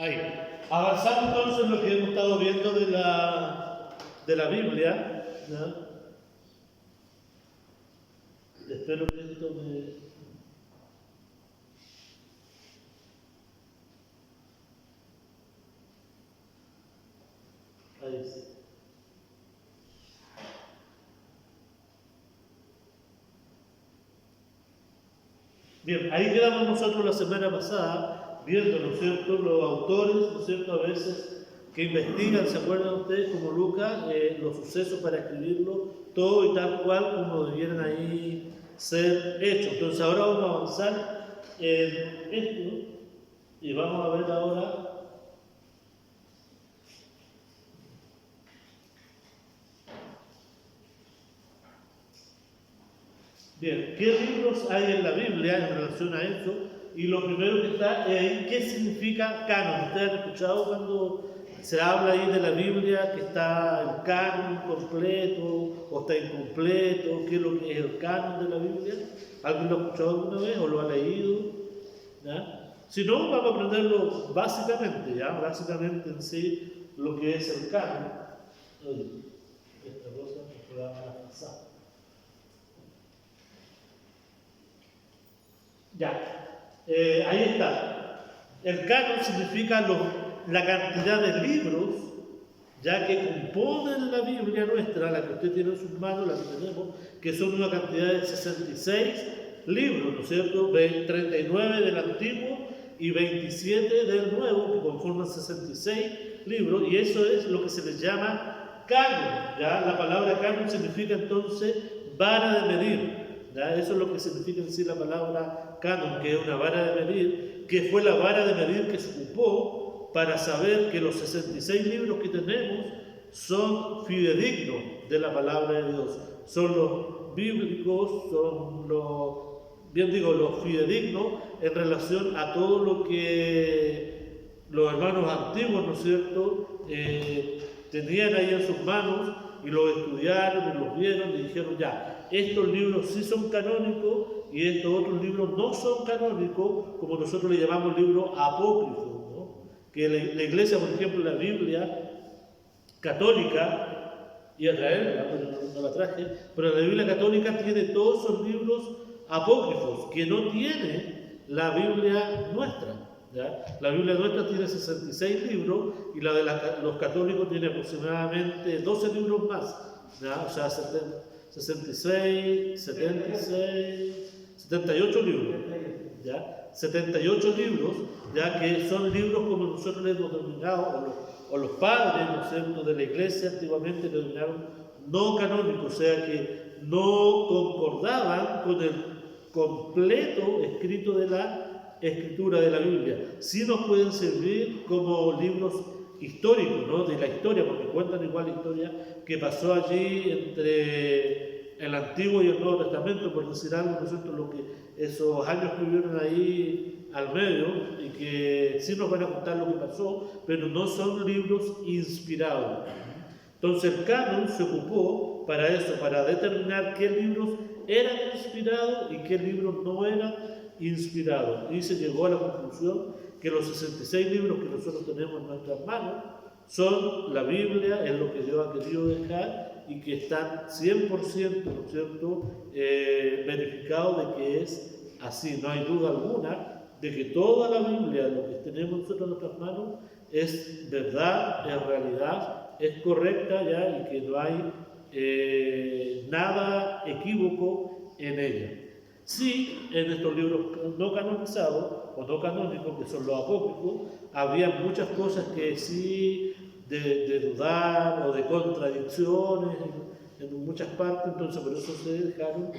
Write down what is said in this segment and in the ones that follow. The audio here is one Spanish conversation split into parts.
Ahí. Avanzando entonces en lo que hemos estado viendo de la Biblia. ¿Ya? Espero que esto me... Ahí sí. Bien, ahí quedamos nosotros la semana pasada viendo, ¿no es cierto?, los autores, ¿no es cierto?, a veces que investigan, ¿se acuerdan ustedes, como Lucas, los sucesos para escribirlo todo y tal cual como debieran ahí ser hechos. Entonces ahora vamos a avanzar en esto y vamos a ver ahora. Bien, ¿qué libros hay en la Biblia en relación a eso? Y lo primero que está es ¿qué significa canon? ¿Ustedes han escuchado cuando se habla ahí de la Biblia que está el canon completo o está incompleto? ¿Qué es lo que es el canon de la Biblia? ¿Alguien lo ha escuchado alguna vez o lo ha leído? ¿Ya? Si no, vamos a aprenderlo básicamente, ¿ya? Básicamente en sí lo que es el canon. Oye, esta cosa me va a pasar. Ya, ahí está. El canon significa la cantidad de libros ya que componen la Biblia nuestra, la que usted tiene en sus manos, la que tenemos, que son una cantidad de 66 libros, ¿no es cierto? 39 del Antiguo y 27 del Nuevo, que conforman 66 libros, y eso es lo que se les llama canon. ¿Ya? La palabra canon significa entonces vara de medir. ¿Ya? Eso es lo que significa en sí la palabra canon, que es una vara de medir, que fue la vara de medir que se ocupó para saber que los 66 libros que tenemos son fidedignos de la palabra de Dios. Son los bíblicos, son los fidedignos en relación a todo lo que los hermanos antiguos, ¿no es cierto?, tenían ahí en sus manos y los estudiaron y los vieron y dijeron ya, estos libros sí son canónicos y estos otros libros no son canónicos, como nosotros le llamamos libros apócrifos, ¿no? Que la iglesia, por ejemplo, la Biblia católica, y a traerla, pero no la traje, pero la Biblia católica tiene todos esos libros apócrifos que no tiene la Biblia nuestra. ¿Ya? La Biblia nuestra tiene 66 libros y la de los católicos tiene aproximadamente 12 libros más. ¿Ya? O sea, 66, 76, 78 libros. ¿Ya? 78 libros, ya que son libros como nosotros les hemos denominado, o los padres, ¿no es cierto?, de la iglesia antiguamente le denominaron no canónicos, o sea que no concordaban con el completo escrito de la escritura de la Biblia. Sí nos pueden servir como libros históricos, ¿no?, de la historia, porque cuentan igual la historia que pasó allí entre el Antiguo y el Nuevo Testamento, por decir algo, ¿no es cierto?, lo que esos años que vivieron ahí al medio y que sí nos van a contar lo que pasó, pero no son libros inspirados. Entonces el canon se ocupó para eso, para determinar qué libros eran inspirados y qué libros no eran inspirados. Y se llegó a la conclusión que los 66 libros que nosotros tenemos en nuestras manos son la Biblia, es lo que Dios ha querido dejar y que están 100%, ¿no es cierto?, verificados de que es así. No hay duda alguna de que toda la Biblia, lo que tenemos nosotros en nuestras manos, es verdad, es realidad, es correcta ya y que no hay nada equívoco en ella. Sí, en estos libros no canonizados o no canónicos, que son los apócrifos, había muchas cosas que sí de dudar o de contradicciones en muchas partes, entonces por eso se dejaron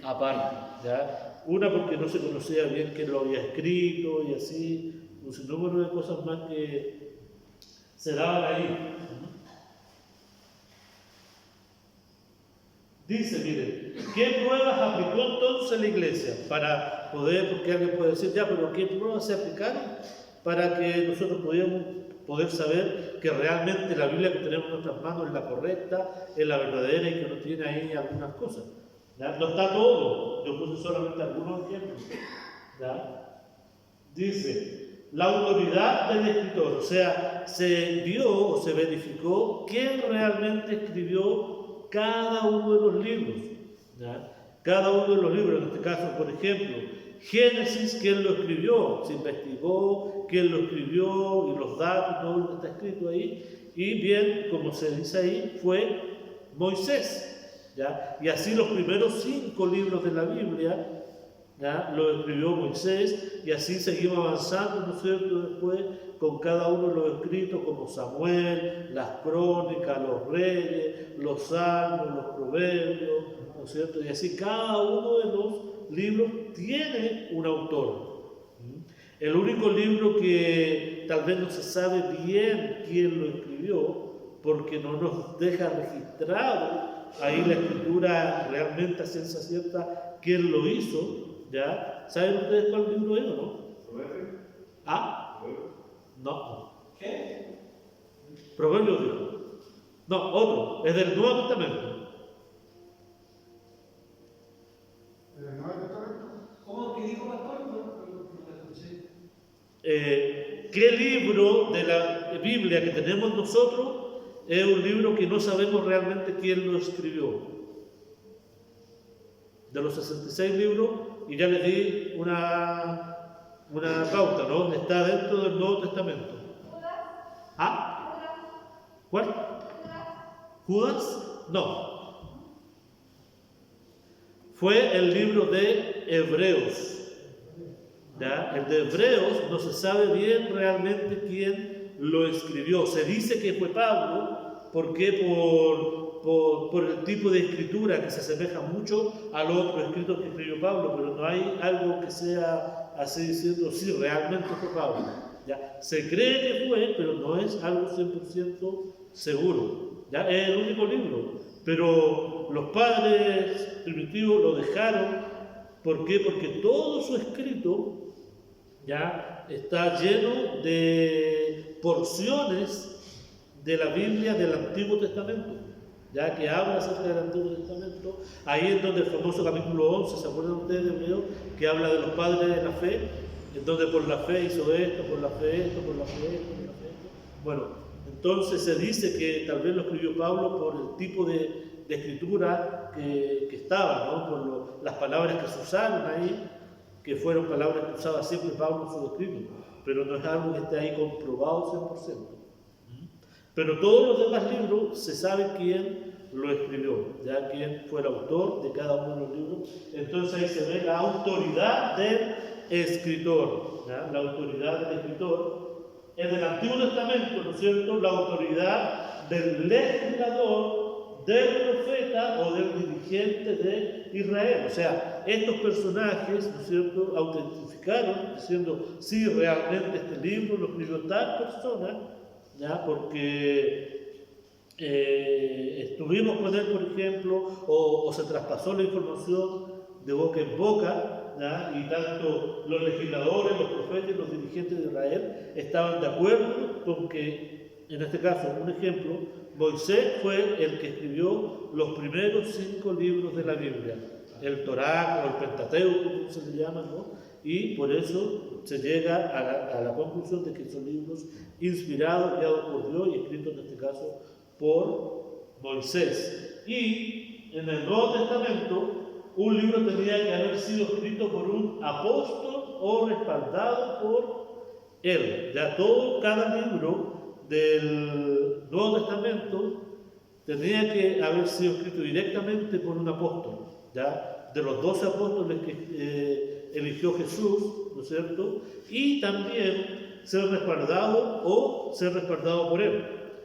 aparte, ¿ya? Una porque no se conocía bien quién lo había escrito y así, un sinnúmero de cosas más que se daban ahí. Dice, miren, ¿qué pruebas aplicó entonces la iglesia para poder, porque alguien puede decir, ya, pero ¿qué pruebas se aplicaron para que nosotros pudiéramos poder saber que realmente la Biblia que tenemos en nuestras manos es la correcta, es la verdadera y que no tiene ahí algunas cosas? ¿Ya? No está todo, yo puse solamente algunos ejemplos. ¿Ya? Dice, la autoridad del escritor, o sea, se vio o se verificó quién realmente escribió cada uno de los libros. ¿Ya? Cada uno de los libros, en este caso, por ejemplo, Génesis, ¿quién lo escribió? Se investigó quién lo escribió y los datos, todo lo que está escrito ahí. Y bien, como se dice ahí, fue Moisés. ¿Ya? Y así los primeros 5 libros de la Biblia, ¿ya? Lo escribió Moisés, y así seguimos avanzando, ¿no es cierto?, después con cada uno de los escritos como Samuel, las crónicas, los reyes, los salmos, los proverbios, ¿no es cierto? Y así cada uno de los libros tiene un autor. El único libro que tal vez no se sabe bien quién lo escribió, porque no nos deja registrado ahí la escritura realmente a ciencia cierta quién lo hizo, ¿ya? ¿Saben ustedes cuál libro es o no? ¿Ah? No. ¿Qué? Proverbios dijo. No, otro, es del Nuevo Testamento. ¿El Nuevo Testamento? ¿Cómo que dijo pastor? No lo escuché. ¿Qué libro de la Biblia que tenemos nosotros es un libro que no sabemos realmente quién lo escribió? De los 66 libros, y ya les di una pauta, ¿no? Está dentro del Nuevo Testamento. ¿Ah? ¿Cuál? ¿Judas? No. Fue el libro de Hebreos. ¿Ya? El de Hebreos no se sabe bien realmente quién lo escribió. Se dice que fue Pablo, porque por el tipo de escritura que se asemeja mucho al otro escrito que escribió Pablo, pero no hay algo que sea así diciendo, sí, realmente fue Pablo. ¿Ya? Se cree que fue, pero no es algo 100% seguro. ¿Ya? Es el único libro. Pero los padres primitivos lo dejaron. ¿Por qué? Porque todo su escrito ya está lleno de porciones de la Biblia del Antiguo Testamento, ya que habla acerca del Antiguo Testamento. Ahí es donde el famoso capítulo 11, ¿se acuerdan ustedes del video? Que habla de los padres de la fe, en donde por la fe hizo esto, por la fe esto, por la fe esto, por la fe esto. Bueno, entonces se dice que tal vez lo escribió Pablo por el tipo de escritura que estaba, ¿no? Por las palabras que se usaron ahí, que fueron palabras que usaba siempre Pablo en su escrito, pero no es algo que esté ahí comprobado 100%. Pero todos los demás libros se sabe quién lo escribió, ya quién fue el autor de cada uno de los libros. Entonces ahí se ve la autoridad del escritor, ¿ya? La autoridad del escritor. En el Antiguo Testamento, ¿no es cierto?, la autoridad del legislador, del profeta o del dirigente de Israel. O sea, estos personajes, ¿no es cierto?, autentificaron diciendo, sí, realmente este libro lo escribió tal persona, ¿ya? Porque estuvimos con él, por ejemplo, o se traspasó la información de boca en boca, ¿ya? Y tanto los legisladores, los profetas y los dirigentes de Israel estaban de acuerdo con que, en este caso, un ejemplo, Moisés fue el que escribió los primeros 5 libros de la Biblia, el Torá o el Pentateuco, como se le llama, ¿no? Y por eso se llega a la conclusión de que son libros inspirados, guiados por Dios y escritos en este caso por Moisés. Y en el Nuevo Testamento, un libro tenía que haber sido escrito por un apóstol o respaldado por él. Ya cada libro del Nuevo Testamento tenía que haber sido escrito directamente por un apóstol, ¿ya? De los 12 apóstoles que eligió Jesús, ¿no es cierto? Y también ser respaldado o ser respaldado por él.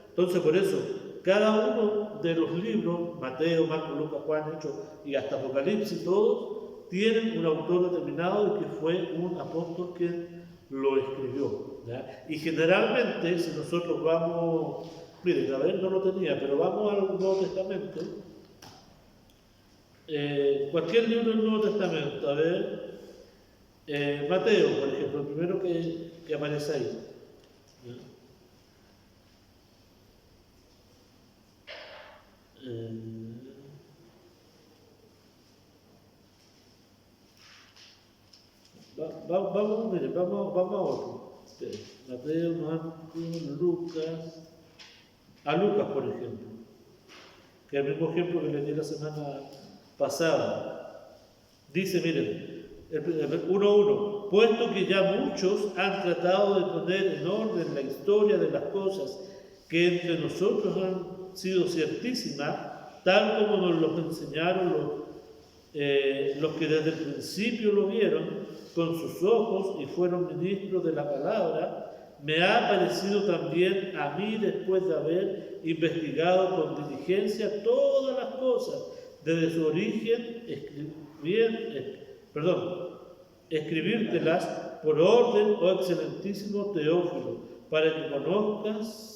Entonces, por eso, cada uno de los libros, Mateo, Marcos, Lucas, Juan, Hechos y hasta Apocalipsis, todos tienen un autor determinado y que fue un apóstol quien lo escribió, ¿ya? Y generalmente, si nosotros vamos, miren, a ver, no lo tenía, pero vamos al Nuevo Testamento, cualquier libro del Nuevo Testamento, a ver, Mateo, por ejemplo, el primero que aparece ahí. Vamos a otro. Mateo, Marcos, Lucas. A Lucas, por ejemplo, que es el mismo ejemplo que les di la semana pasada. Dice, miren, 1:1, puesto que ya muchos han tratado de poner en orden la historia de las cosas que entre nosotros han sido ciertísimas, tal como nos lo enseñaron los que desde el principio lo vieron con sus ojos y fueron ministros de la palabra, me ha parecido también a mí, después de haber investigado con diligencia todas las cosas desde su origen, escribírtelas por orden, oh excelentísimo Teófilo, para que conozcas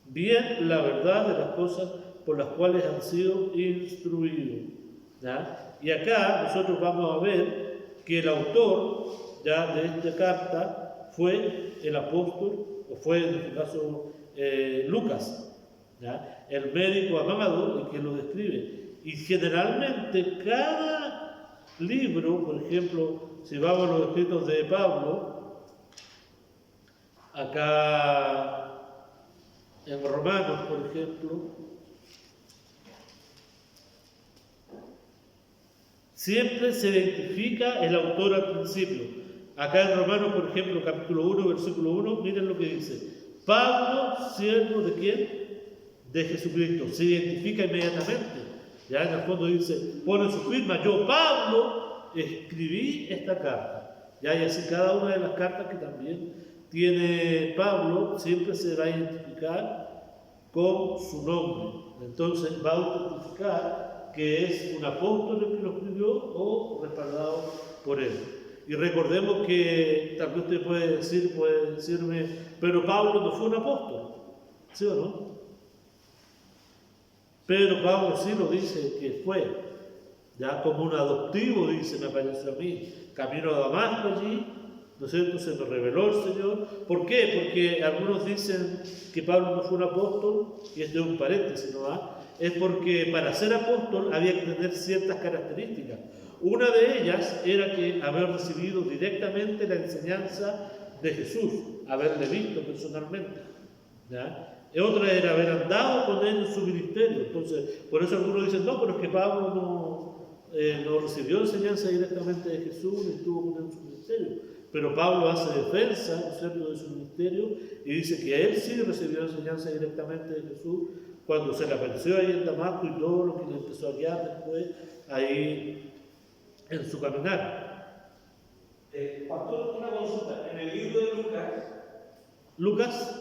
bien la verdad de las cosas por las cuales han sido instruidos. ¿Ya? Y acá nosotros vamos a ver que el autor ya de esta carta fue el apóstol, o fue en este caso Lucas, ¿ya? El médico amado, el que lo describe. Y generalmente cada libro, por ejemplo, si vamos a los escritos de Pablo, acá en Romanos, por ejemplo, siempre se identifica el autor al principio. Acá en Romanos, por ejemplo, capítulo 1, versículo 1, miren lo que dice. Pablo, siervo de quién? De Jesucristo. Se identifica inmediatamente. Ya en el fondo dice, pone su firma. Yo, Pablo, escribí esta carta. Ya, y así cada una de las cartas que también tiene Pablo, siempre se va a identificar con su nombre. Entonces va a autentificar que es un apóstol el que lo escribió o respaldado por él. Y recordemos que tal vez usted puede decirme, pero Pablo no fue un apóstol, ¿sí o no? Pero Pablo sí lo dice que fue, ya como un adoptivo, dice, me parece a mí, camino a Damasco allí, ¿no es cierto? Se me reveló el Señor. ¿Por qué? Porque algunos dicen que Pablo no fue un apóstol, y esto es un paréntesis, ¿no? Es porque para ser apóstol había que tener ciertas características. Una de ellas era que haber recibido directamente la enseñanza de Jesús, haberle visto personalmente, ¿ya? Y otra era haber andado con él en su ministerio. Entonces, por eso algunos dicen, no, pero es que Pablo no recibió enseñanza directamente de Jesús ni estuvo con él en su ministerio. Pero Pablo hace defensa, ¿no es cierto?, de su ministerio y dice que él sí recibió enseñanza directamente de Jesús cuando se le apareció ahí en Damasco y todo lo que le empezó a guiar después ahí en su caminar. Pastor, una consulta. En el libro de Lucas,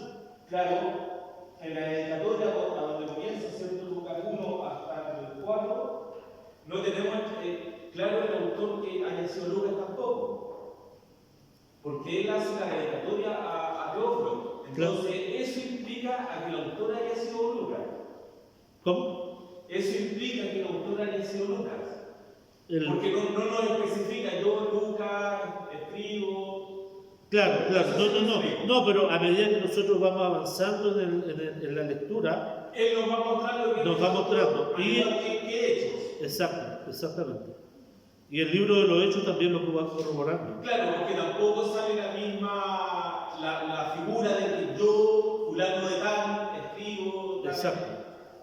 claro, en la dedicatoria a donde comienza, ¿cierto? Lucas 1 hasta el 4, no tenemos claro el autor que haya sido Lucas tampoco, porque él hace la dedicatoria a Teófilo. Entonces, claro. eso implica a que el autor haya sido Lucas. ¿cómo? Eso implica que el autor haya sido Lucas. Porque no nos especifica, yo Lucas escribo. Claro, no, pero a medida que nosotros vamos avanzando en la lectura, él nos va mostrando que nos va mostrando. Y ¿qué hechos? Exactamente. Y el libro de los Hechos también lo va corroborando. Claro, porque tampoco sale la misma, la figura de que yo, fulano de tal, escribo. Tal. Exacto.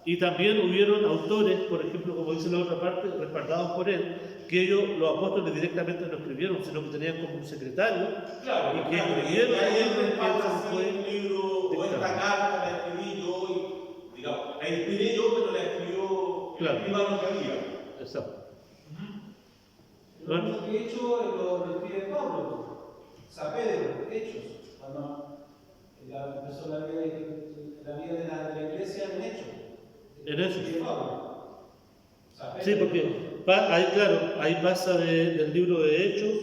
Y también hubieron autores, por ejemplo, como dice la otra parte, respaldados por él, que ellos, los apóstoles, directamente no escribieron, sino que tenían como un secretario, claro, y que escribieron. Y ahí es donde pasa el libro, o esta carta la escribí yo, y, digamos, la inspiré yo, pero la escribió el escribano que había. Exacto. Lo mismo que hecho lo escribe Pablo, San Pedro, Hechos, cuando empezó la vida de la iglesia en Hechos. En Hechos. Sí, porque ahí pasa del libro de Hechos,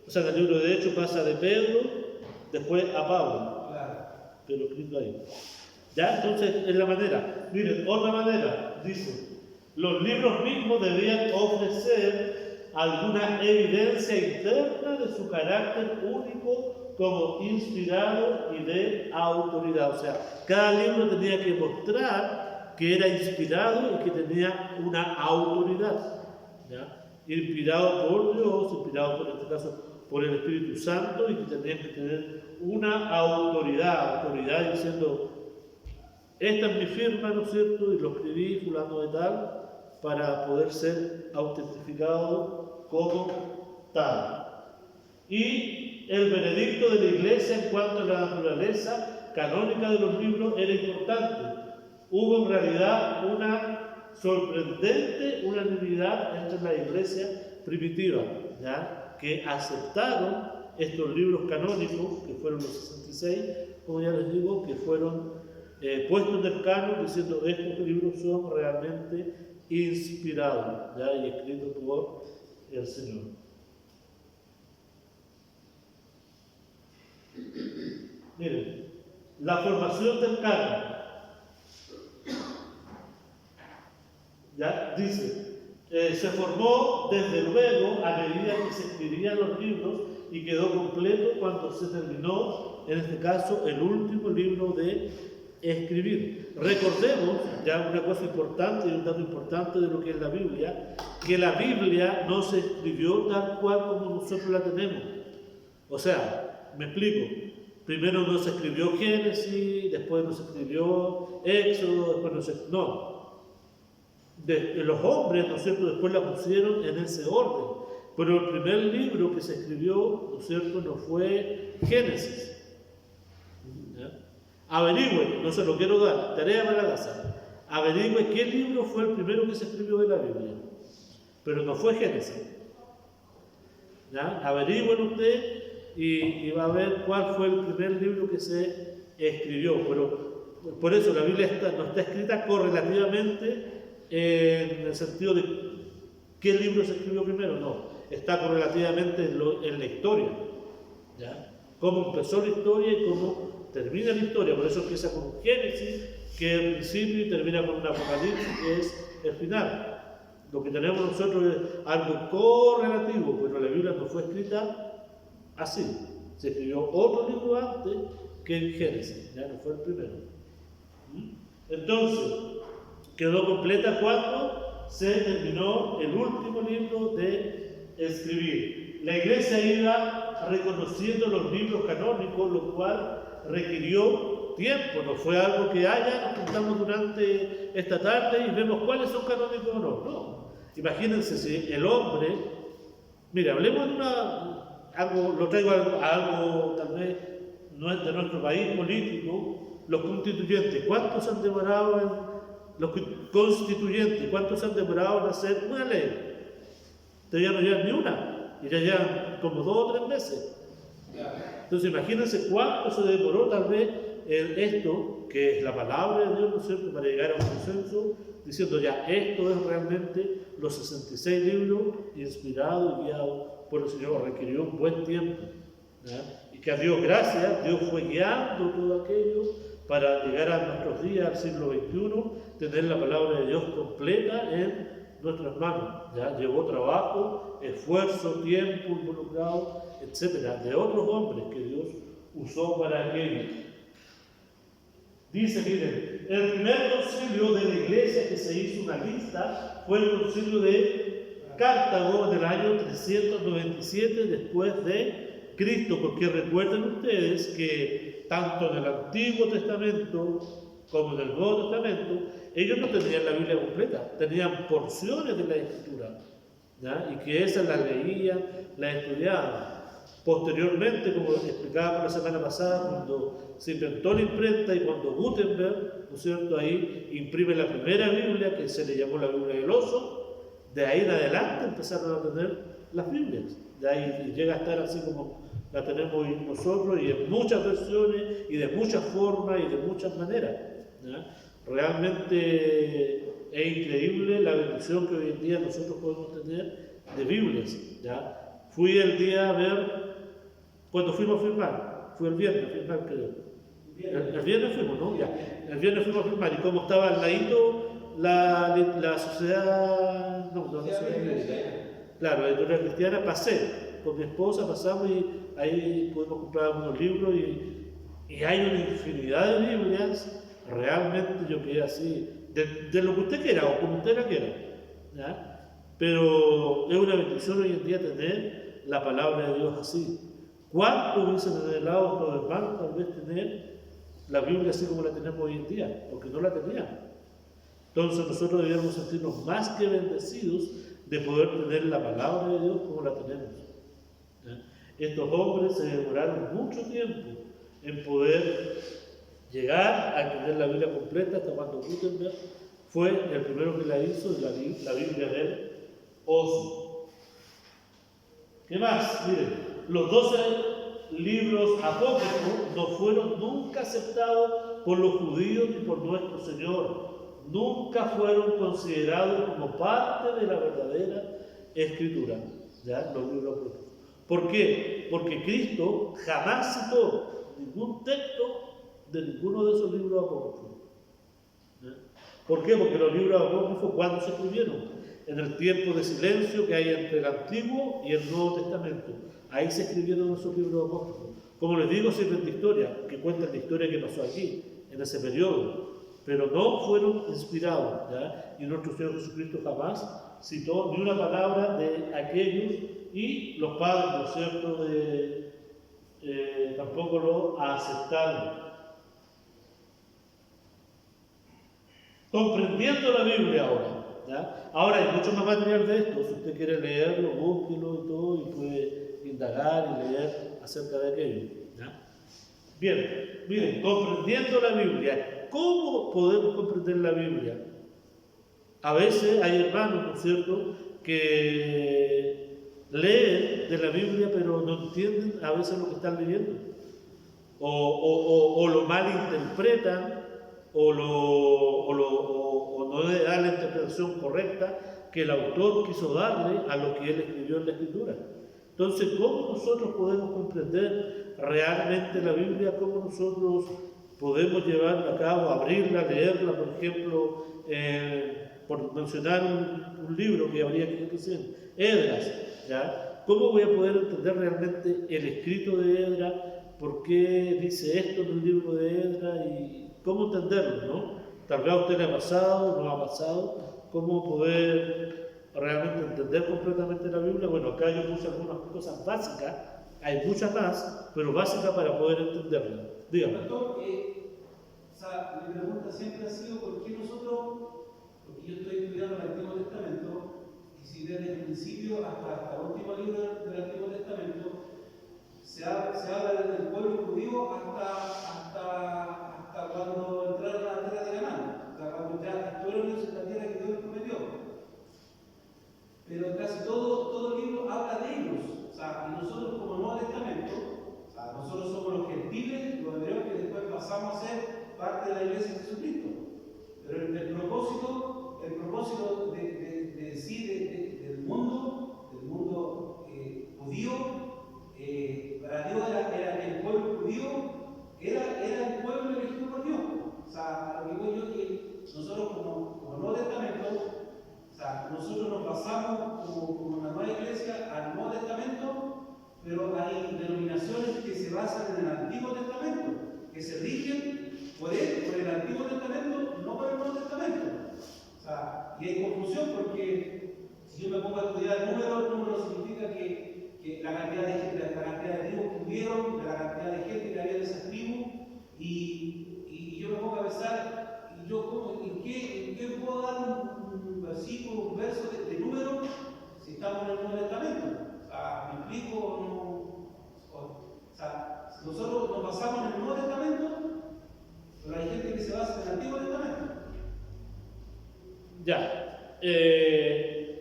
o sea, del libro de Hechos pasa de Pedro, después a Pablo. Claro. Que lo escrito ahí. Ya, entonces, es la manera. Miren, otra manera, dice, los libros mismos debían ofrecer alguna evidencia interna de su carácter único como inspirado y de autoridad. O sea, cada libro tenía que mostrar que era inspirado y que tenía una autoridad, ¿ya? Inspirado por Dios, inspirado por este caso por el Espíritu Santo, y que tenía que tener una autoridad diciendo, esta es mi firma, ¿no es cierto? Y lo escribí, fulano de tal, para poder ser autentificado como tal. Y el veredicto de la Iglesia en cuanto a la naturaleza canónica de los libros era importante. Hubo en realidad una sorprendente unanimidad entre la Iglesia primitiva, ¿ya? Que aceptaron estos libros canónicos, que fueron los 66, como ya les digo, que fueron puestos en el canon, diciendo estos libros son realmente inspirados, ¿ya? Y escritos por el Señor. Miren, la formación del canon, ya dice, se formó desde luego a medida que se escribían los libros y quedó completo cuando se terminó, en este caso, el último libro de escribir. Recordemos, ya una cosa importante y un dato importante de lo que es la Biblia, que la Biblia no se escribió tal cual como nosotros la tenemos. O sea, me explico. Primero no se escribió Génesis, después no se escribió Éxodo, después no se... No. Los hombres, ¿no es cierto?, después la pusieron en ese orden. Pero el primer libro que se escribió, ¿no es cierto?, no fue Génesis. ¿Ya? Averigüe, no se lo quiero dar, tarea para la casa. Averigüe qué libro fue el primero que se escribió de la Biblia. Pero no fue Génesis. ¿Ya? Averigüen usted y va a ver cuál fue el primer libro que se escribió. Pero por eso la Biblia no está escrita correlativamente en el sentido de qué libro se escribió primero, no. Está correlativamente en la historia. ¿Ya? Cómo empezó la historia y cómo termina la historia. Por eso empieza con un Génesis, que es el principio, y termina con un Apocalipsis, que es el final. Lo que tenemos nosotros es algo correlativo, pero la Biblia no fue escrita así. Se escribió otro libro antes que el Génesis, ya no fue el primero. Entonces, quedó completa cuando se terminó el último libro de escribir. La Iglesia iba reconociendo los libros canónicos, lo cual requirió tiempo. No fue algo que nos juntamos durante esta tarde y vemos cuáles son canónicos o no. No. Imagínense si el hombre, mira, hablemos de lo traigo a algo tal vez no es de nuestro país político, los constituyentes. ¿Cuántos han demorado los constituyentes? ¿Cuántos han demorado en hacer una ley? Todavía no llevan ni una, y ya llevan como 2 o 3 meses. Entonces imagínense cuánto se demoró tal vez esto, que es la palabra de Dios, ¿no es cierto?, para llegar a un consenso, diciendo ya, esto es realmente los 66 libros inspirados y guiados por el Señor. Requirió un buen tiempo, ¿ya? Y que a Dios gracias, Dios fue guiando todo aquello para llegar a nuestros días, al siglo XXI, tener la palabra de Dios completa en nuestras manos. ¿Ya? Llevó trabajo, esfuerzo, tiempo involucrado, etcétera, de otros hombres que Dios usó para aquello. Dice, miren, el primer concilio de la Iglesia que se hizo una lista fue el concilio de Cartago en el año 397 después de Cristo, porque recuerden ustedes que tanto en el Antiguo Testamento como en el Nuevo Testamento, ellos no tenían la Biblia completa, tenían porciones de la Escritura, ¿ya? Y que esas las leían, las estudiaban. Posteriormente, como explicaba la semana pasada, cuando se inventó la imprenta y cuando Gutenberg, ¿no es cierto?, ahí imprime la primera Biblia, que se le llamó la Biblia del Oso, de ahí en adelante empezaron a tener las Biblias. De ahí llega a estar así como la tenemos hoy nosotros, y en muchas versiones, y de muchas formas, y de muchas maneras, ¿ya? Realmente es increíble la bendición que hoy en día nosotros podemos tener de Biblias, ¿ya? Fui el día a ver, cuando fuimos a firmar, fue el viernes a firmar, creo. El viernes fuimos, ¿no? Ya. El viernes fuimos a firmar, y como estaba al ladito la sociedad, no sociedad, claro, la editorial cristiana, pasé con mi esposa, pasamos y ahí pudimos comprar algunos libros y hay una infinidad de Biblias. Realmente yo quedé así, de lo que usted quiera o como usted la quiera, ¿ya? Pero es una bendición hoy en día tener la palabra de Dios así, ¿Cuánto hubiesen anhelado estos hermanos tal vez tener la Biblia así como la tenemos hoy en día? Porque no la tenían. Entonces nosotros debemos sentirnos más que bendecidos de poder tener la palabra de Dios como la tenemos. Estos hombres se demoraron mucho tiempo en poder llegar a entender la Biblia completa, hasta cuando Gutenberg fue el primero que la hizo, la Biblia del Oslo. ¿Qué más? Miren, los 12 libros apócrifos no fueron nunca aceptados por los judíos ni por nuestro Señor. Nunca fueron considerados como parte de la verdadera Escritura, ¿ya? Los libros apócrifos. ¿Por qué? Porque Cristo jamás citó ningún texto de ninguno de esos libros apócrifos. ¿Por qué? Porque los libros apócrifos, ¿cuándo se escribieron? En el tiempo de silencio que hay entre el Antiguo y el Nuevo Testamento. Ahí se escribieron esos libros apócrifos. Como les digo, sirven de historia, que cuentan la historia que pasó aquí, en ese periodo. Pero no fueron inspirados, ¿ya? Y nuestro Señor Jesucristo jamás citó ni una palabra de aquellos, y los padres, ¿no es cierto?, tampoco lo aceptaron. Comprendiendo la Biblia ahora, ¿ya? Ahora hay mucho más material de esto. Si usted quiere leerlo, búsquelo y todo, y puede indagar y leer acerca de aquello, ¿ya? Bien, miren, comprendiendo la Biblia. ¿Cómo podemos comprender la Biblia? A veces hay hermanos, ¿no es cierto?, que leen de la Biblia pero no entienden a veces lo que están leyendo, o lo malinterpretan, o no le dan la interpretación correcta que el autor quiso darle a lo que él escribió en la Escritura. Entonces, ¿cómo nosotros podemos comprender realmente la Biblia? ¿Cómo nosotros podemos llevarla a cabo, abrirla, leerla, por ejemplo, por mencionar un libro que habría que decir, Esdras, ¿ya? ¿Cómo voy a poder entender realmente el escrito de Esdras? ¿Por qué dice esto en el libro de Esdras? Y cómo entenderlo, ¿no? Tal vez a usted le ha pasado, no ha pasado. ¿Cómo poder realmente entender completamente la Biblia? Bueno, acá yo puse algunas cosas básicas, hay muchas más, pero básicas para poder entenderla. Dígame. Pastor, mi pregunta siempre ha sido ¿por qué nosotros, porque yo estoy estudiando el Antiguo Testamento, y si desde el principio hasta el último libro del Antiguo Testamento se habla desde el pueblo judío hasta cuando entraron a la tierra de Canaán, cuando ya estuvieron en la tierra que Dios prometió. Pero casi todo el libro habla de ellos. Y nosotros como Nuevo Testamento, nosotros somos los gentiles, los hebreos, que después pasamos a ser parte de la Iglesia de Jesucristo. Pero el propósito del mundo judío, para Dios era el pueblo judío, era el pueblo elegido por Dios. A lo que voy yo, que nosotros como Nuevo Testamento, nosotros nos basamos como una nueva iglesia al Nuevo Testamento, pero hay denominaciones que se basan en el Antiguo Testamento, que se rigen por el Antiguo Testamento, no por el Nuevo Testamento. Y hay confusión porque si yo me pongo a estudiar números significa que la cantidad de tribus que hubieron, la cantidad de gente que había en esas tribus, y yo me pongo a pensar, ¿en qué puedo dar un versículo, un verso de números si estamos en el Nuevo Testamento? ¿Me explico? Nosotros nos basamos en el Nuevo Testamento, pero hay gente que se basa en el Antiguo Testamento. Ya.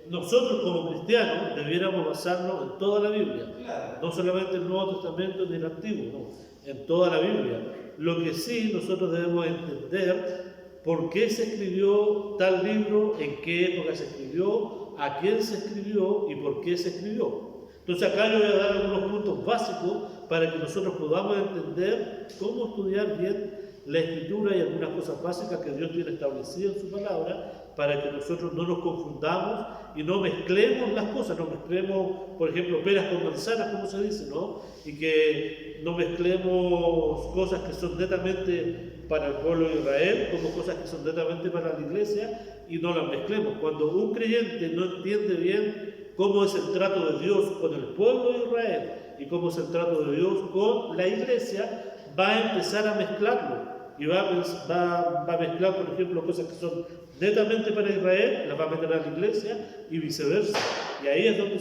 Nosotros como cristianos debiéramos basarnos en toda la Biblia. Claro. No solamente el Nuevo Testamento ni el Antiguo, no, en toda la Biblia. Lo que sí nosotros debemos entender por qué se escribió tal libro, en qué época se escribió, a quién se escribió y por qué se escribió. Entonces acá yo voy a dar algunos puntos básicos para que nosotros podamos entender cómo estudiar bien la Escritura y algunas cosas básicas que Dios tiene establecidas en su palabra, para que nosotros no nos confundamos y no mezclemos las cosas, no mezclemos, por ejemplo, peras con manzanas, como se dice, ¿no? Y que no mezclemos cosas que son netamente para el pueblo de Israel, como cosas que son netamente para la iglesia, y no las mezclemos. Cuando un creyente no entiende bien cómo es el trato de Dios con el pueblo de Israel y cómo es el trato de Dios con la iglesia, va a empezar a mezclarlo. Y va a mezclar, por ejemplo, cosas que son netamente para Israel, las va a meter a la iglesia y viceversa. Y ahí es donde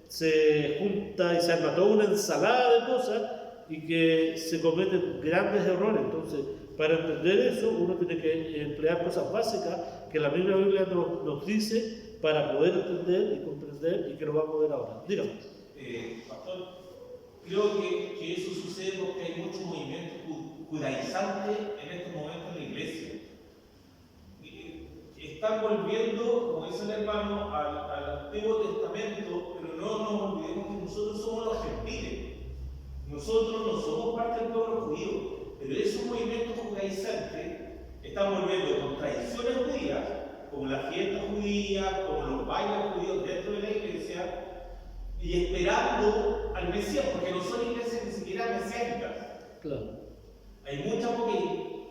se junta y se arma toda una ensalada de cosas y que se cometen grandes errores. Entonces, para entender eso, uno tiene que emplear cosas básicas que la misma Biblia nos dice para poder entender y comprender, y que lo vamos a ver ahora. Dígame. Pastor, creo que eso sucede porque hay mucho movimiento judaizante en estos momentos en la iglesia. Están volviendo, como dice el hermano, al Antiguo Testamento, pero no nos olvidemos que nosotros somos los gentiles. Nosotros no somos parte del pueblo judío, pero esos movimientos judaizantes están volviendo con tradiciones judías, como la fiesta judía, como los bailes judíos dentro de la iglesia, y esperando al Mesías, porque no son iglesias ni siquiera mesiánicas. Claro. Hay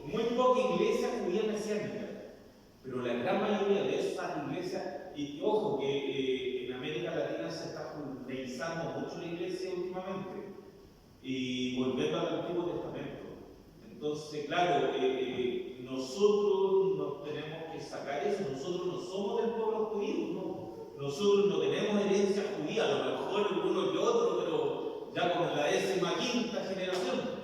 muy poca iglesia judía mesiánica, pero la gran mayoría de esas iglesias, y ojo que en América Latina se está judaizando mucho la iglesia últimamente, y volviendo al Antiguo Testamento. Entonces, claro, nosotros nos tenemos que sacar eso. Nosotros no somos del pueblo judío, no. Nosotros no tenemos herencia judía, a lo mejor uno y otro, pero ya con la 15ª generación.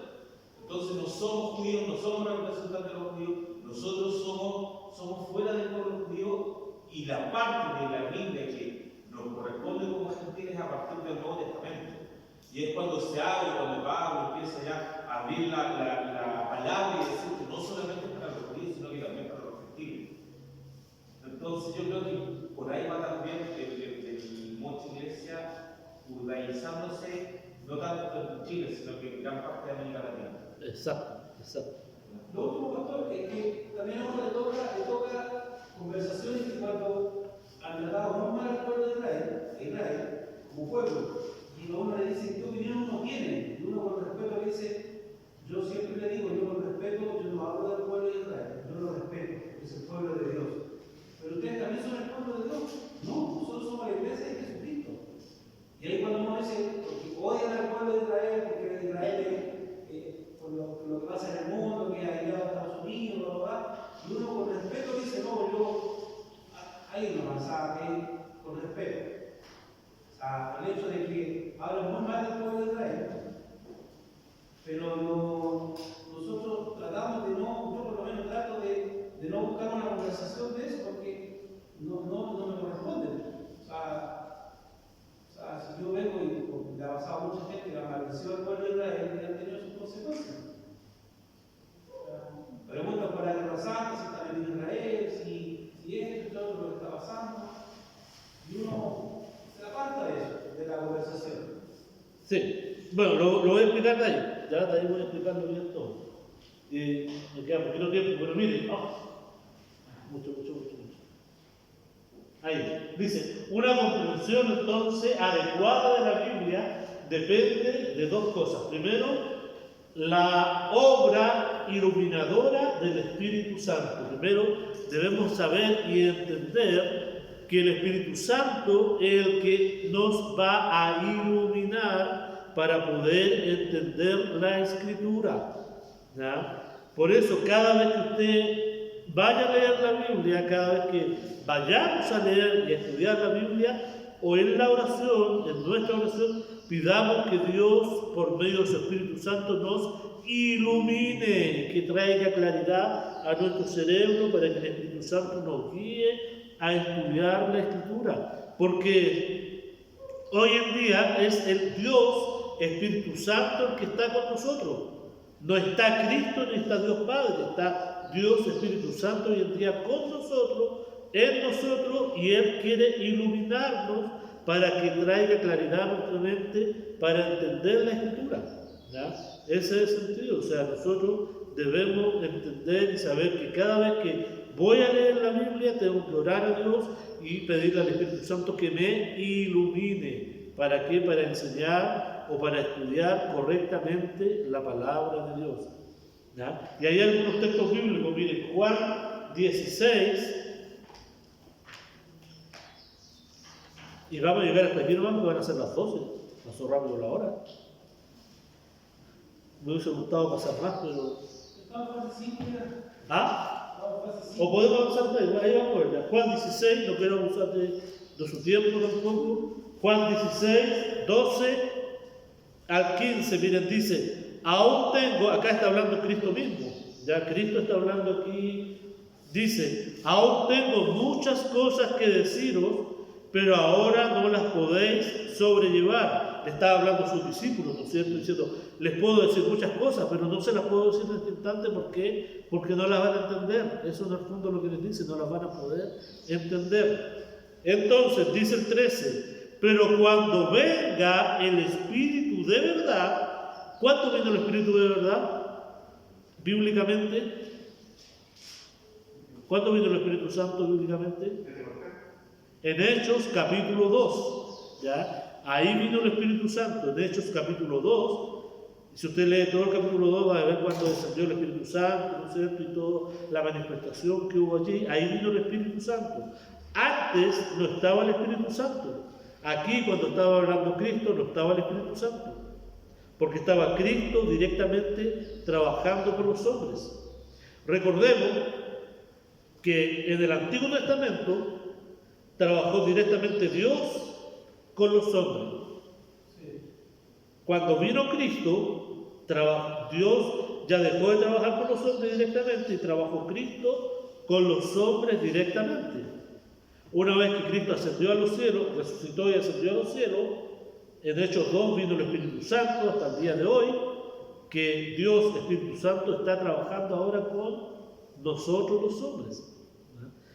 Entonces no somos judíos, no somos representantes de los judíos, nosotros somos fuera del pueblo judío, y la parte de la Biblia que nos corresponde como gentiles a partir del Nuevo Testamento. Y es cuando se abre, cuando Pablo empieza ya a abrir la palabra y decir que no solamente para los judíos, sino que también para los gentiles. Entonces yo creo que por ahí va también mucha iglesia judaizándose, no tanto en Chile, sino que en gran parte de América Latina. Exacto. Lo último, pastor, es que también a uno le toca conversaciones que cuando han tratado muy mal al pueblo de Israel como pueblo, y a uno le dice, ¿qué opinión uno tiene? Y uno con respeto le dice, yo siempre le digo, yo con respeto, yo no hablo del pueblo de Israel, yo lo respeto, es el pueblo de Dios. Pero ustedes también son el pueblo de Dios. No, nosotros somos la iglesia de Jesucristo. Y ahí cuando uno dice, porque odian al pueblo de Israel, porque Israel por lo que pasa en el mundo, que ha llegado a Estados Unidos, ¿verdad? Y uno con respeto dice, no, hay una avanzada con respeto. O sea, el hecho de que hablan muy mal del pueblo de Israel, pero nosotros tratamos de no, yo por lo menos trato de no buscar una conversación de eso, porque no me corresponde. O sea, si yo vengo y le ha pasado a mucha gente que ha maldecido al pueblo de Israel y han tenido sus consecuencias. Preguntan por la Guerra Santa, si están en Israel, si esto y todo lo que está pasando. Y uno se aparta de eso, de la conversación. Sí, bueno, lo voy a explicar de ahí. Ya de ahí voy a explicarlo bien todo. Y me queda poquito tiempo, pero miren, mucho. Ahí, dice, una comprensión entonces adecuada de la Biblia depende de dos cosas. Primero, la obra iluminadora del Espíritu Santo. Primero, debemos saber y entender que el Espíritu Santo es el que nos va a iluminar para poder entender la Escritura. ¿Ya? Por eso, cada vez que usted vaya a leer la Biblia, cada vez que vayamos a leer y a estudiar la Biblia, o en la oración, en nuestra oración, pidamos que Dios, por medio de su Espíritu Santo, nos ilumine, que traiga claridad a nuestro cerebro para que el Espíritu Santo nos guíe a estudiar la Escritura. Porque hoy en día es el Dios Espíritu Santo el que está con nosotros. No está Cristo ni está Dios Padre, está Dios Espíritu Santo hoy en día con nosotros, en nosotros, y Él quiere iluminarnos para que traiga claridad a nuestra mente para entender la Escritura. ¿Ya? Ese es el sentido. O sea, nosotros debemos entender y saber que cada vez que voy a leer la Biblia tengo que orar a Dios y pedirle al Espíritu Santo que me ilumine. ¿Para qué? Para enseñar o para estudiar correctamente la palabra de Dios. ¿Ya? Y hay algunos textos bíblicos, miren, Juan 16, y vamos a llegar hasta aquí nomás, porque van a ser las 12. Pasó rápido la hora. Me hubiese gustado pasar más, pero... Estaba fase 5 ya. ¿Ah? Estaba fase 5. O podemos avanzar más, ahí vamos a ver. Ya. Juan 16, no quiero abusar de su tiempo tampoco. Juan 16, 12 al 15, miren, dice, aún tengo, acá está hablando Cristo mismo, ya Cristo está hablando aquí, dice, aún tengo muchas cosas que deciros, pero ahora no las podéis sobrellevar. Le estaba hablando a sus discípulos, ¿no es cierto? Diciendo, les puedo decir muchas cosas, pero no se las puedo decir en este instante, ¿por qué? Porque no las van a entender. Eso en el fondo es lo que les dice, no las van a poder entender. Entonces, dice el 13, pero cuando venga el Espíritu de verdad, ¿cuándo vino el Espíritu de verdad? Bíblicamente, ¿cuándo vino el Espíritu Santo bíblicamente? En Hechos capítulo 2, ¿ya? Ahí vino el Espíritu Santo, en Hechos capítulo 2. Si usted lee todo el capítulo 2, va a ver cuando descendió el Espíritu Santo, ¿no es cierto? Y toda la manifestación que hubo allí, ahí vino el Espíritu Santo. Antes no estaba el Espíritu Santo. Aquí, cuando estaba hablando Cristo, no estaba el Espíritu Santo, porque estaba Cristo directamente trabajando con los hombres. Recordemos que en el Antiguo Testamento trabajó directamente Dios con los hombres. Cuando vino Cristo, Dios ya dejó de trabajar con los hombres directamente y trabajó Cristo con los hombres directamente. Una vez que Cristo ascendió a los cielos, resucitó y ascendió a los cielos, en Hechos 2 vino el Espíritu Santo hasta el día de hoy, que Dios, Espíritu Santo, está trabajando ahora con nosotros los hombres.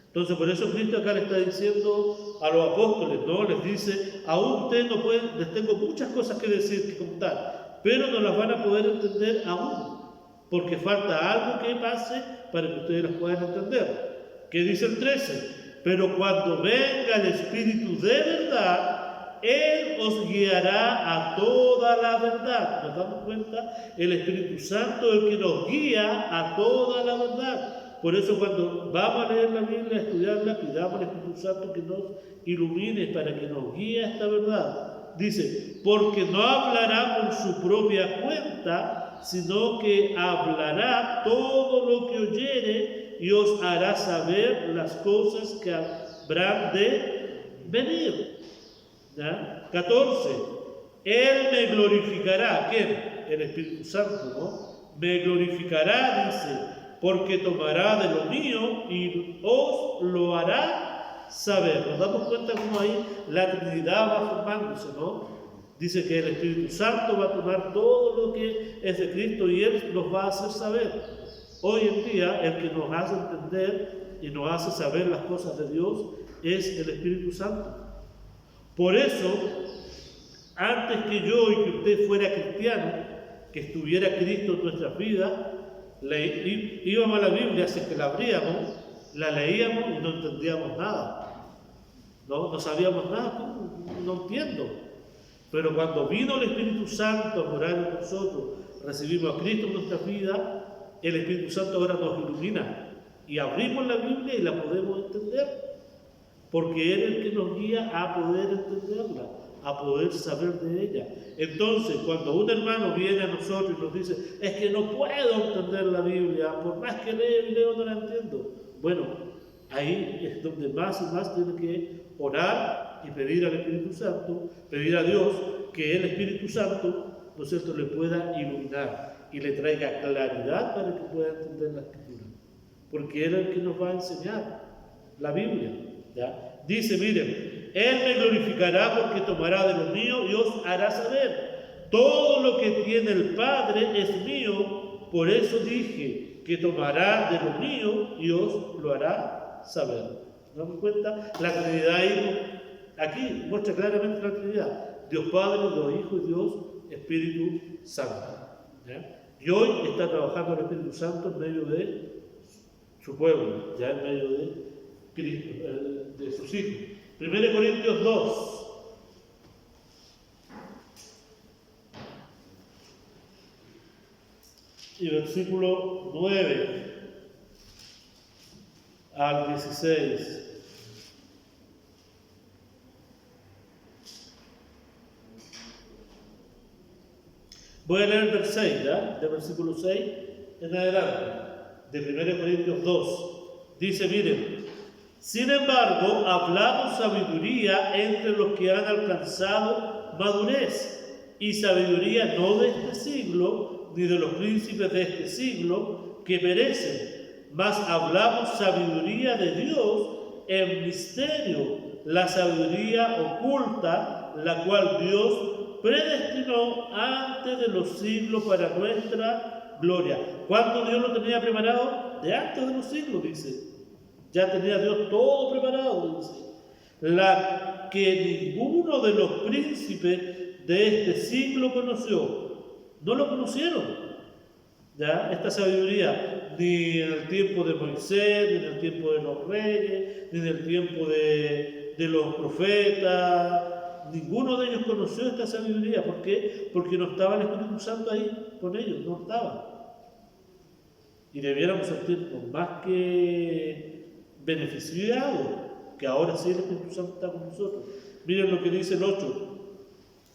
Entonces, por eso Cristo acá le está diciendo a los apóstoles, ¿no? Les dice, aún ustedes no pueden, les tengo muchas cosas que decir, que contar, pero no las van a poder entender aún, porque falta algo que pase para que ustedes las puedan entender. ¿Qué dice el 13? Pero cuando venga el Espíritu de verdad, Él os guiará a toda la verdad. ¿Nos damos cuenta? El Espíritu Santo es el que nos guía a toda la verdad. Por eso cuando vamos a leer la Biblia, a estudiarla, pidamos al Espíritu Santo que nos ilumine para que nos guíe a esta verdad. Dice, porque no hablará por su propia cuenta, sino que hablará todo lo que oyere y os hará saber las cosas que habrán de venir. ¿Ya? 14. Él me glorificará. ¿Quién? El Espíritu Santo, ¿no? Me glorificará, dice, porque tomará de lo mío y os lo hará saber. Nos damos cuenta cómo ahí la Trinidad va formándose, ¿no? Dice que el Espíritu Santo va a tomar todo lo que es de Cristo y Él nos va a hacer saber. Hoy en día, el que nos hace entender y nos hace saber las cosas de Dios es el Espíritu Santo. Por eso, antes que yo y que usted fuera cristiano, que estuviera Cristo en nuestras vidas, íbamos a la Biblia, así que la abríamos, la leíamos y no entendíamos nada. No sabíamos nada, no entiendo. Pero cuando vino el Espíritu Santo a morar en nosotros, recibimos a Cristo en nuestras vidas, el Espíritu Santo ahora nos ilumina y abrimos la Biblia y la podemos entender, porque Él es el que nos guía a poder entenderla, a poder saber de ella. Entonces, cuando un hermano viene a nosotros y nos dice, es que no puedo entender la Biblia, por más que leo y leo no la entiendo. Bueno, ahí es donde más y más tiene que orar y pedir al Espíritu Santo, pedir a Dios que el Espíritu Santo, ¿no es cierto?, le pueda iluminar y le traiga claridad para que pueda entender la Escritura. Porque Él es el que nos va a enseñar la Biblia. ¿Ya? Dice, miren, Él me glorificará porque tomará de lo mío y os hará saber. Todo lo que tiene el Padre es mío, por eso dije que tomará de lo mío y os lo hará saber. ¿Nos damos cuenta? La Trinidad aquí muestra claramente la Trinidad. Dios Padre, Dios Hijo y Dios Espíritu Santo. ¿Ya? Y hoy está trabajando el Espíritu Santo en medio de su pueblo, ya en medio de Cristo, de sus hijos. 1 Corintios 2. Y versículo 9 al 16. Voy a leer el versículo 6, ¿ya? Del versículo 6 en adelante, de 1 Corintios 2. Dice, miren, sin embargo, hablamos sabiduría entre los que han alcanzado madurez, y sabiduría no de este siglo, ni de los príncipes de este siglo, que perecen, mas hablamos sabiduría de Dios en misterio, la sabiduría oculta, la cual Dios predestinó antes de los siglos para nuestra gloria. ¿Cuándo Dios lo tenía preparado? De antes de los siglos, dice. Ya tenía Dios todo preparado, dice. La que ninguno de los príncipes de este siglo conoció. No lo conocieron. ¿Ya? Esta sabiduría, ni en el tiempo de Moisés, ni en el tiempo de los reyes, ni en el tiempo de los profetas. Ninguno de ellos conoció esta sabiduría. ¿Por qué? Porque no estaba el Espíritu Santo ahí con ellos, no estaba. Y debiéramos sentirnos más que beneficiados, que ahora sí el Espíritu Santo está con nosotros. Miren lo que dice el 8.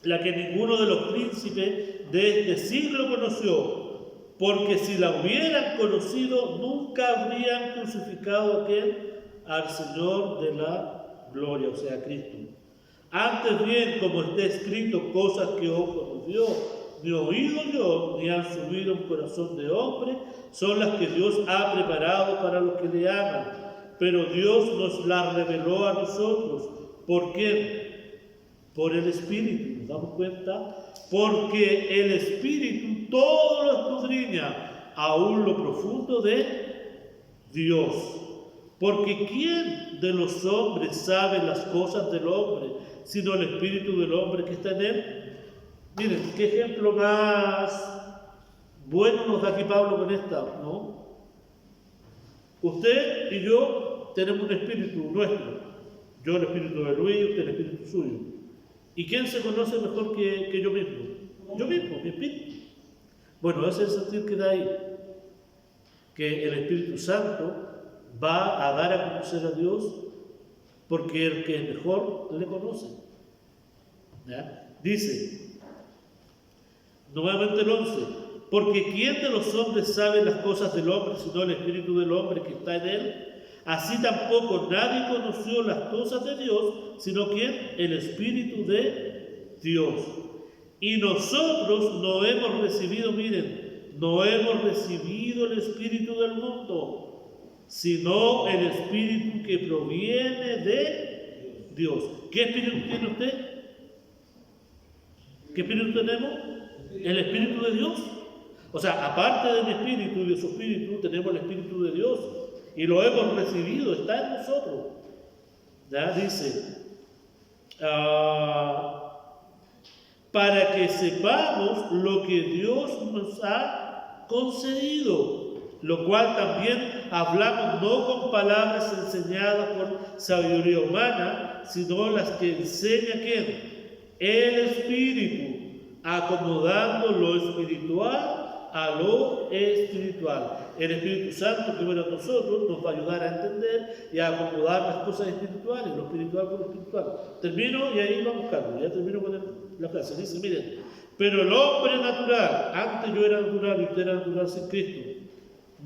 La que ninguno de los príncipes de este siglo conoció, porque si la hubieran conocido, nunca habrían crucificado a aquel, al Señor de la gloria, o sea, Cristo. Antes bien, como está escrito, cosas que ojo no vio, ni oído yo, ni han subido en corazón de hombre, son las que Dios ha preparado para los que le aman. Pero Dios nos las reveló a nosotros. ¿Por qué? Por el Espíritu. ¿Nos damos cuenta? Porque el Espíritu todo lo escudriña, aún lo profundo de Dios. Porque ¿quién de los hombres sabe las cosas del hombre, sino el Espíritu del hombre que está en él? Miren, qué ejemplo más bueno nos da aquí Pablo con esta, ¿no? Usted y yo tenemos un espíritu nuestro. Yo el espíritu de Luis, usted el espíritu suyo. ¿Y quién se conoce mejor que yo mismo? Yo mismo, mi espíritu. Bueno, ese es el sentir que da ahí. Que el Espíritu Santo va a dar a conocer a Dios porque el que es mejor le conoce. ¿Ya? Dice, nuevamente el 11, porque ¿quién de los hombres sabe las cosas del hombre, sino el Espíritu del hombre que está en él? Así tampoco nadie conoció las cosas de Dios, sino ¿quién? El Espíritu de Dios. Y nosotros no hemos recibido, miren, no hemos recibido el Espíritu del mundo, sino el Espíritu que proviene de Dios. ¿Qué Espíritu tiene usted? ¿Qué Espíritu tenemos? El Espíritu de Dios. O sea, aparte de mi Espíritu y de su Espíritu, tenemos el Espíritu de Dios. Y lo hemos recibido, está en nosotros. Ya dice, para que sepamos lo que Dios nos ha concedido, lo cual también hablamos no con palabras enseñadas por sabiduría humana, sino las que enseña ¿quién? El Espíritu, acomodando lo espiritual a lo espiritual. El Espíritu Santo que viene a nosotros nos va a ayudar a entender y a acomodar las cosas espirituales, lo espiritual con lo espiritual. Termino y ahí vamos, Carlos, ya termino con la frase. Dice, miren, pero el hombre natural, antes yo era natural y usted era natural sin Cristo,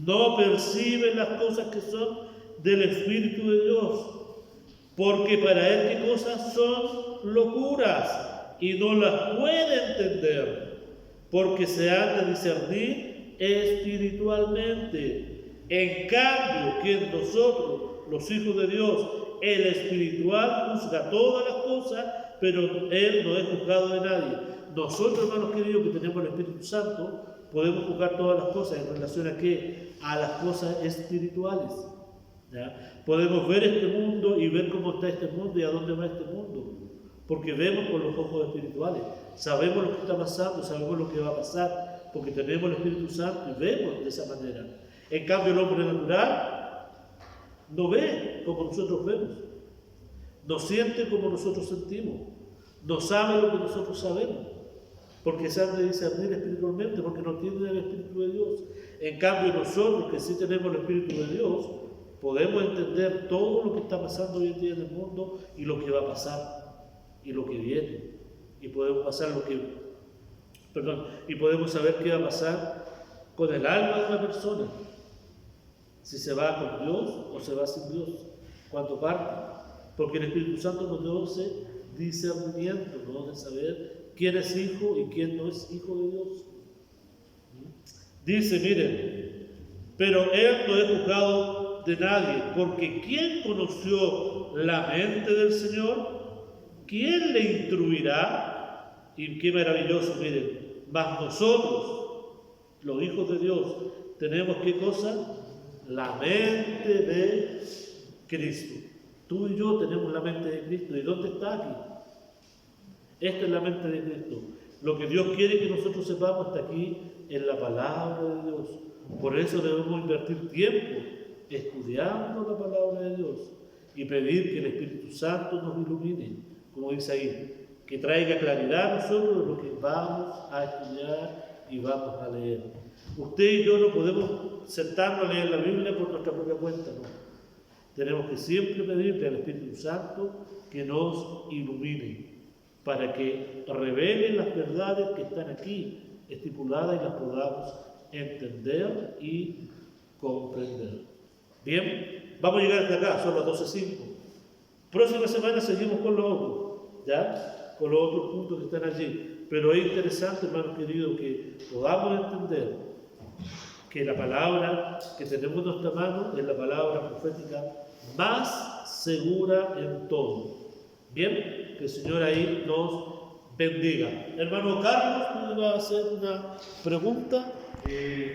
no percibe las cosas que son del Espíritu de Dios, porque para él qué cosas son locuras y no las puede entender, porque se han de discernir espiritualmente. En cambio, que en nosotros, los hijos de Dios, el espiritual juzga todas las cosas, pero él no es juzgado de nadie. Nosotros, hermanos queridos, que tenemos el Espíritu Santo, podemos juzgar todas las cosas en relación a ¿qué? A las cosas espirituales. ¿Ya? Podemos ver este mundo y ver cómo está este mundo y a dónde va este mundo. Porque vemos con los ojos espirituales, sabemos lo que está pasando, sabemos lo que va a pasar, porque tenemos el Espíritu Santo y vemos de esa manera. En cambio, el hombre natural no ve como nosotros vemos, no siente como nosotros sentimos, no sabe lo que nosotros sabemos, porque se han de discernir espiritualmente, porque no tienen el Espíritu de Dios. En cambio, nosotros que sí tenemos el Espíritu de Dios, podemos entender todo lo que está pasando hoy en día en el mundo y lo que va a pasar. Y lo que viene, y podemos pasar lo que y podemos saber qué va a pasar con el alma de una persona, si se va con Dios o se va sin Dios, cuando parte, porque el Espíritu Santo nos produce discernimiento, ¿no? De saber quién es hijo y quién no es hijo de Dios. Dice, miren, pero Él no es juzgado de nadie, porque ¿quién conoció la mente del Señor? ¿Quién le instruirá? Y qué maravilloso, miren, mas nosotros, los hijos de Dios, tenemos ¿qué cosa? La mente de Cristo. Tú y yo tenemos la mente de Cristo. ¿Y dónde está aquí? Esta es la mente de Cristo. Lo que Dios quiere que nosotros sepamos está aquí en la palabra de Dios. Por eso debemos invertir tiempo estudiando la palabra de Dios y pedir que el Espíritu Santo nos ilumine, como dice ahí, que traiga claridad a nosotros de lo que vamos a estudiar y vamos a leer. Usted y yo no podemos sentarnos a leer la Biblia por nuestra propia cuenta, no. Tenemos que siempre pedirle al Espíritu Santo que nos ilumine para que revele las verdades que están aquí estipuladas y las podamos entender y comprender. Bien, vamos a llegar hasta acá, son las 12:05. Próxima semana seguimos con los otros, ¿ya? Con los otros puntos que están allí. Pero es interesante, hermanos queridos, que podamos entender que la palabra que tenemos en nuestra mano es la palabra profética más segura en todo. Bien, que el Señor ahí nos bendiga. Hermano Carlos, ¿tú me vas a hacer una pregunta?